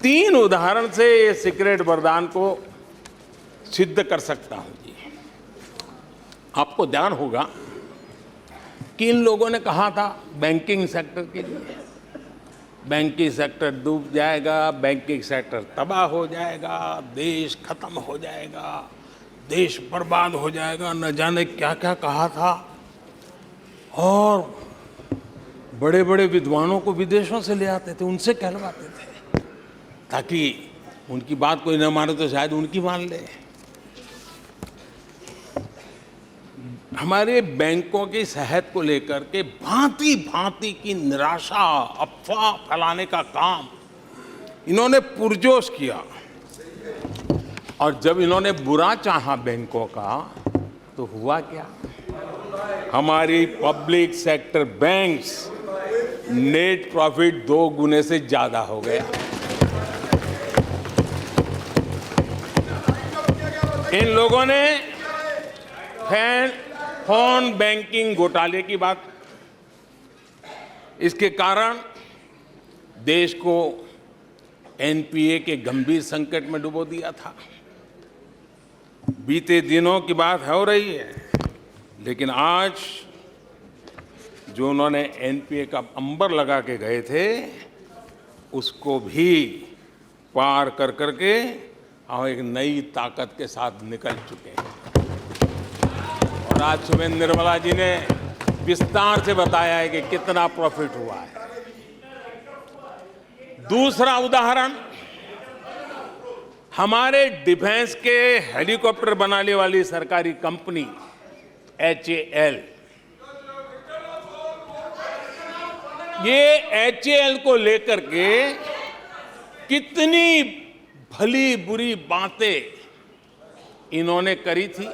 3 उदाहरण से ये सीक्रेट वरदान को सिद्ध कर सकता हूं जी। आपको ध्यान होगा कि इन लोगों ने कहा था बैंकिंग सेक्टर के लिए, बैंकिंग सेक्टर डूब जाएगा, बैंकिंग सेक्टर तबाह हो जाएगा, देश खत्म हो जाएगा, देश बर्बाद हो जाएगा, न जाने क्या क्या कहा था। और बड़े बड़े विद्वानों को विदेशों से ले आते थे, उनसे कहलवाते थे ताकि उनकी बात कोई न माने तो शायद उनकी मान ले। हमारे बैंकों की सेहत को लेकर के भांति भांति की निराशा, अफवाह फैलाने का काम इन्होंने पुरजोश किया। और जब इन्होंने बुरा चाहा बैंकों का तो हुआ क्या? हमारी public sector banks net profit 2 गुने से ज्यादा हो गया। इन लोगों ने फोन बैंकिंग घोटाले की बात, इसके कारण देश को एनपीए के गंभीर संकट में डुबो दिया था। बीते दिनों की बात हो रही है, लेकिन आज जो उन्होंने एनपीए का अंबर लगा के गए थे उसको भी पार कर करके हम एक नई ताकत के साथ निकल चुके हैं। और आज सुबह निर्मला जी ने विस्तार से बताया है कि कितना प्रॉफिट हुआ है। दूसरा उदाहरण, हमारे डिफेंस के हेलीकॉप्टर बनाने वाली सरकारी कंपनी HAL, ये HAL को लेकर के कितनी भली बुरी बातें इन्होंने करी थी।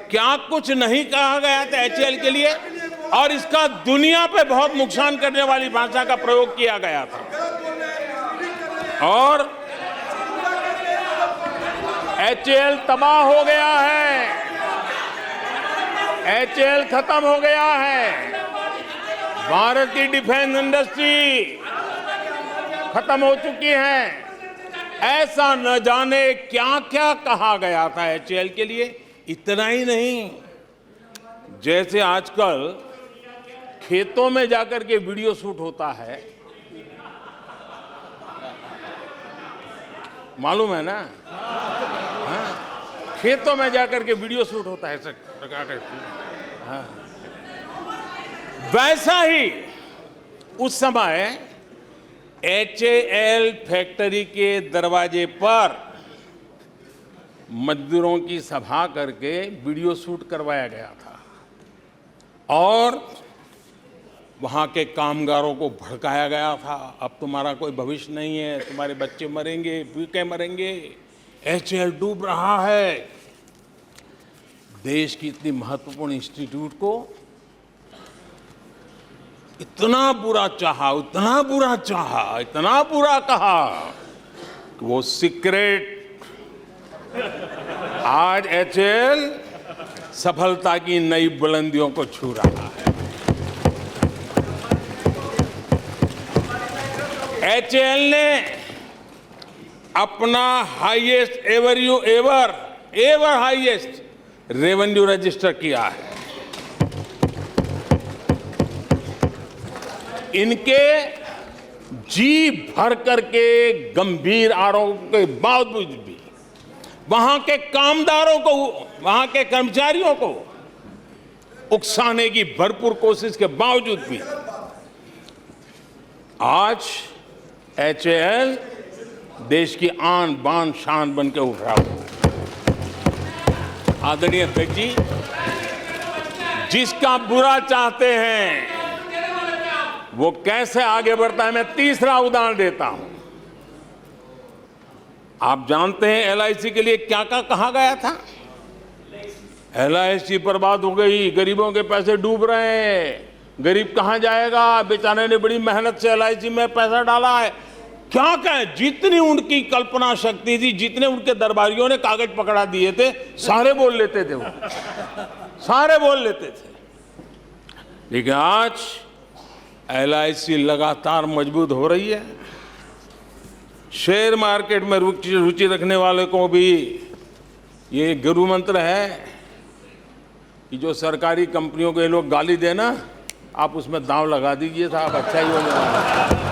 क्या कुछ नहीं कहा गया था HAL के लिए, और इसका दुनिया पे बहुत नुकसान करने वाली भाषा का प्रयोग किया गया था। और HAL तबाह हो गया है, HAL खत्म हो गया है, भारत की डिफेंस इंडस्ट्री खत्म हो चुकी है। ऐसा न जाने क्या क्या कहा गया था HAL के लिए। इतना ही नहीं, जैसे आजकल खेतों में जाकर के वीडियो शूट होता है, मालूम है ना? हाँ, खेतों में जाकर के वीडियो शूट होता है, हाँ। वैसा ही उस समय HAL फैक्ट्री के दरवाजे पर मजदूरों की सभा करके वीडियो शूट करवाया गया था और वहां के कामगारों को भड़काया गया था। अब तुम्हारा कोई भविष्य नहीं है, तुम्हारे बच्चे मरेंगे, भूखे मरेंगे, HAL डूब रहा है। देश की इतनी महत्वपूर्ण इंस्टीट्यूट को इतना बुरा चाहा, इतना बुरा चाहा, इतना बुरा कहा कि वो सीक्रेट आज HAL सफलता की नई बुलंदियों को छू रहा है। HAL ने अपना highest ever highest revenue register किया है। इनके जी भर करके गंभीर आरोप के बावजूद भी वहां के कामदारों को, वहां के कर्मचारियों को उकसाने की भरपूर कोशिश के बावजूद भी आज HAL देश की आन बान शान बन के उभरा हुआ। आदरणीय अध्यक्ष जी, जिसका बुरा चाहते हैं वो कैसे आगे बढ़ता है, मैं तीसरा उदाहरण देता हूं। आप जानते हैं LIC के लिए क्या क्या कहा गया था? LIC बर्बाद हो गई, गरीबों के पैसे डूब रहे हैं, गरीब कहां जाएगा, बेचारे ने बड़ी मेहनत से LIC में पैसा डाला है। क्या कहें, जितनी उनकी कल्पना शक्ति थी, जितने उनके दरबारियों ने कागज पकड़ा दिए थे, सारे बोल लेते थे, वो सारे बोल लेते थे। लेकिन आज LIC लगातार मजबूत हो रही है। शेयर मार्केट में रुचि रखने वाले को भी ये गुरु मंत्र है कि जो सरकारी कंपनियों को ये लोग गाली देना, आप उसमें दांव लगा दीजिए, साहब अच्छा ही होने वाला है।